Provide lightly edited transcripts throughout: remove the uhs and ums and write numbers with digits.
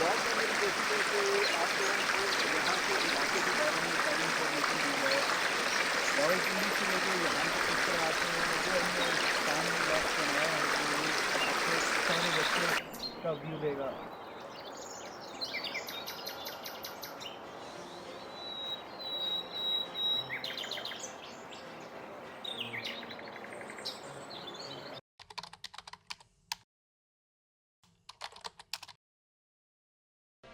Blog में मेरी कोशिश है कि आप लोगों को यहाँ के इलाके के बारे में सारी इन्फॉर्मेशन दी जाए। रावलपिंडी से लेकर यहाँ तक किस तरह आते हैं, जो हमने टाउन ब्लॉग्स बनाया है, तो वो आपको सारे बच्चों का व्यू देगा।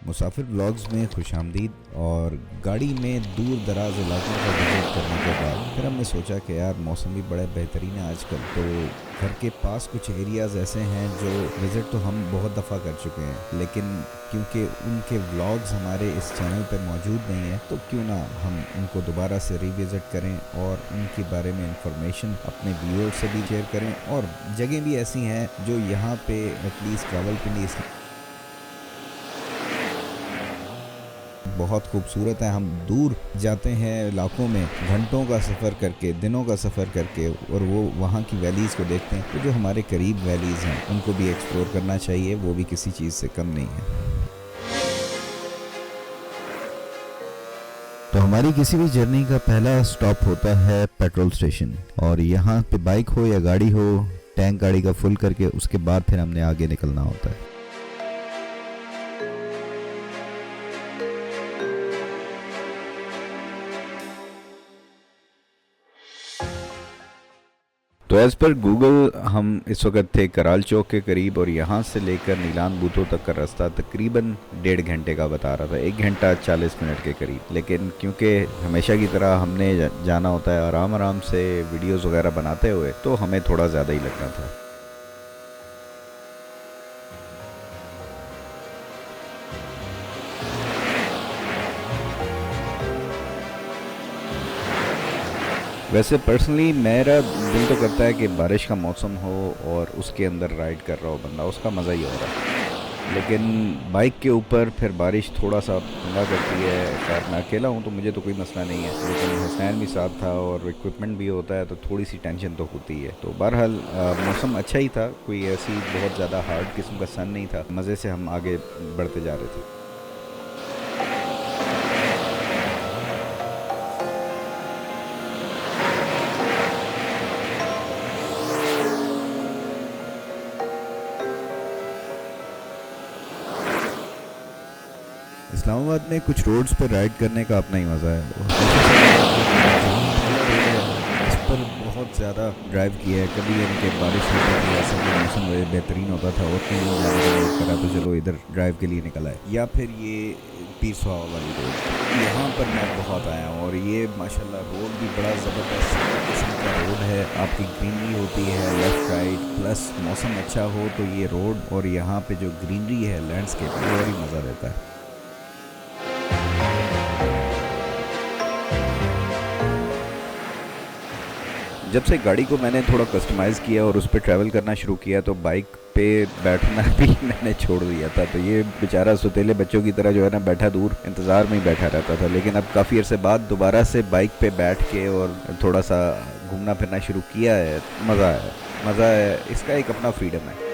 मुसाफिर ब्लॉग्स में खुशामदीद। और गाड़ी में दूर दराज इलाकों का विजिट करने के बाद फिर हमने सोचा कि यार मौसम भी बड़ा बेहतरीन है आजकल, तो घर के पास कुछ एरियाज़ ऐसे हैं जो विज़िट तो हम बहुत दफ़ा कर चुके हैं, लेकिन क्योंकि उनके व्लॉग्स हमारे इस चैनल पे मौजूद नहीं है तो क्यों ना हम उनको दोबारा से रिविज़िट करें और उनके बारे में इंफॉर्मेशन अपने व्यूअर्स से भी शेयर करें। और जगह भी ऐसी हैं जो यहाँ पे एटलीस्ट रावलपिंडी बहुत खूबसूरत है। हम दूर जाते हैं इलाकों में घंटों का सफ़र करके, दिनों का सफ़र करके, और वो वहाँ की वैलीज़ को देखते हैं। तो जो हमारे करीब वैलीज़ हैं उनको भी एक्सप्लोर करना चाहिए, वो भी किसी चीज़ से कम नहीं है। तो हमारी किसी भी जर्नी का पहला स्टॉप होता है पेट्रोल स्टेशन, और यहाँ पे बाइक हो या गाड़ी हो, टैंक गाड़ी का फुल करके उसके बाद फिर हमने आगे निकलना होता है। तो एज़ पर गूगल हम इस वक्त थे कराल चौक के करीब, और यहाँ से लेकर नीलान बूथों तक का रास्ता तकरीबन 1.5 घंटे का बता रहा था, 1 घंटा 40 मिनट के करीब। लेकिन क्योंकि हमेशा की तरह हमने जाना होता है आराम आराम से वीडियोस वगैरह बनाते हुए, तो हमें थोड़ा ज़्यादा ही लगना था। वैसे पर्सनली मेरा दिल तो करता है कि बारिश का मौसम हो और उसके अंदर राइड कर रहा हो बंदा, उसका मज़ा ही हो रहा है। लेकिन बाइक के ऊपर फिर बारिश थोड़ा सा पंगा करती है। खैर मैं अकेला हूँ तो मुझे तो कोई मसला नहीं है, लेकिन हुसैन भी साथ था और इक्विपमेंट भी होता है तो थोड़ी सी टेंशन तो होती है। तो बहरहाल मौसम अच्छा ही था, कोई ऐसी बहुत ज़्यादा हार्ड किस्म का सन नहीं था। मज़े से हम आगे बढ़ते जा रहे थे। इस्लामाबाद में कुछ रोड्स पर राइड करने का अपना ही मज़ा है। इस पर बहुत ज़्यादा ड्राइव किया है। कभी यानी कि बारिश होती थी, ऐसा कोई मौसम बेहतरीन होता था और कहीं जाने का मन करा तो चलो इधर ड्राइव के लिए निकल आए। या फिर ये पीर सुहावा वाली रोड, यहाँ पर मैं बहुत आया हूँ, और ये माशाल्लाह रोड भी बड़ा ज़बरदस्त किस्म का रोड है। आपकी ग्रीनरी होती है लेफ़्ट राइट, प्लस मौसम अच्छा हो तो ये रोड और यहाँ पे जो ग्रीनरी है, लैंडस्केप, और ही मज़ा देता है। जब से गाड़ी को मैंने थोड़ा कस्टमाइज़ किया और उस पर ट्रैवल करना शुरू किया तो बाइक पे बैठना भी मैंने छोड़ दिया था। तो ये बेचारा सुतीले बच्चों की तरह जो है ना, बैठा दूर इंतज़ार में ही बैठा रहता था। लेकिन अब काफ़ी अरसे बाद दोबारा से बाइक पे बैठ के और थोड़ा सा घूमना फिरना शुरू किया है, मज़ा है। इसका एक अपना फ्रीडम है।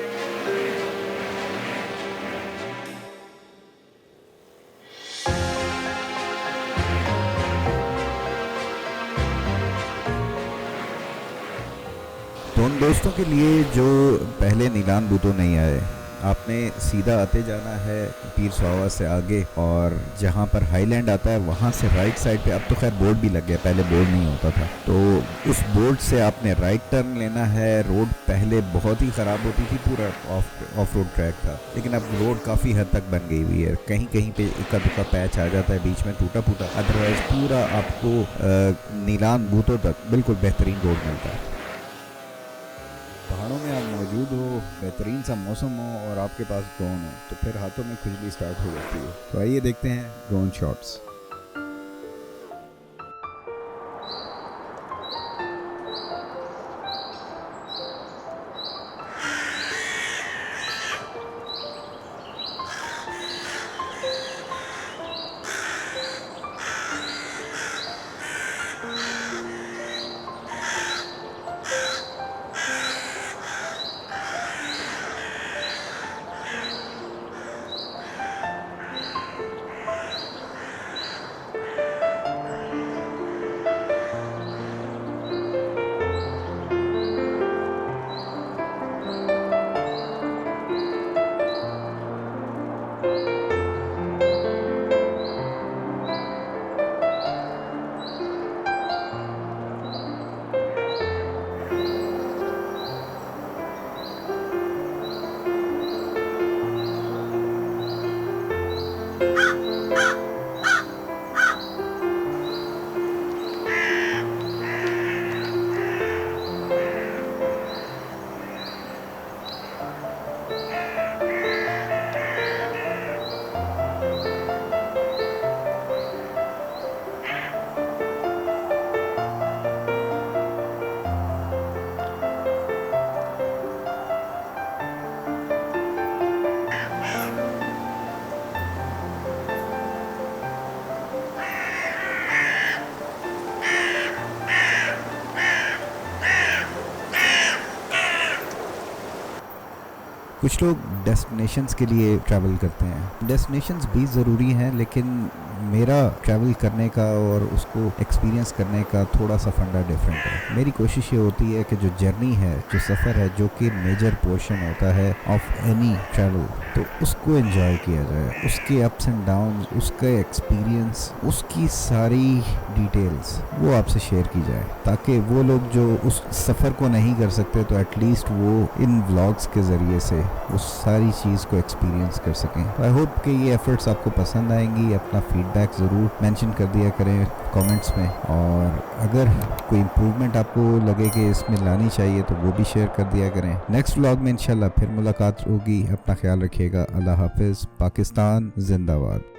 तो उन दोस्तों के लिए जो पहले नीलान बूथों नहीं आए, आपने सीधा आते जाना है पीर सुहावा से आगे, और जहाँ पर हाईलैंड आता है वहाँ से राइट साइड पे, अब तो खैर बोर्ड भी लग गया, पहले बोर्ड नहीं होता था, तो उस बोर्ड से आपने राइट टर्न लेना है। रोड पहले बहुत ही ख़राब होती थी, पूरा ऑफ रोड ट्रैक था, लेकिन अब रोड काफ़ी हद तक बन गई हुई है। कहीं कहीं पे इक्का दुक्का पैच आ जाता है बीच में टूटा फूटा, अदरवाइज़ पूरा आपको नीलान बूथों तक बिल्कुल बेहतरीन रोड मिलता है। पहाड़ों में आप मौजूद हो, बेहतरीन सा मौसम हो और आपके पास ड्रोन हो, तो फिर हाथों में खुजली स्टार्ट हो जाती है। तो आइए देखते हैं ड्रोन शॉट्स। कुछ लोग डेस्टिनेशंस के लिए ट्रैवल करते हैं। डेस्टिनेशंस भी ज़रूरी हैं, लेकिन मेरा ट्रैवल करने का और उसको एक्सपीरियंस करने का थोड़ा सा फंडा डिफरेंट है। मेरी कोशिश ये होती है कि जो जर्नी है, जो सफ़र है, जो कि मेजर पोर्शन होता है ऑफ एनी ट्रैवल, तो उसको एंजॉय किया जाए, उसके अप्स एंड डाउन्स, उसका एक्सपीरियंस, उसकी सारी डिटेल्स वो आपसे शेयर की जाए, ताकि वो लोग जो उस सफ़र को नहीं कर सकते तो एटलीस्ट वो इन व्लॉग्स के ज़रिए से उस सारी चीज़ को एक्सपीरियंस कर सकें। तो आई होप कि ये एफर्ट्स आपको पसंद आएंगी। अपना फीडबैक ज़रूर मेंशन कर दिया करें कमेंट्स में, और अगर कोई इम्प्रूवमेंट आपको लगे कि इसमें लानी चाहिए तो वो भी शेयर कर दिया करें। नेक्स्ट व्लॉग में इंशाल्लाह फिर मुलाकात होगी। अपना ख्याल रखिएगा। अल्लाह हाफिज़। पाकिस्तान जिंदाबाद।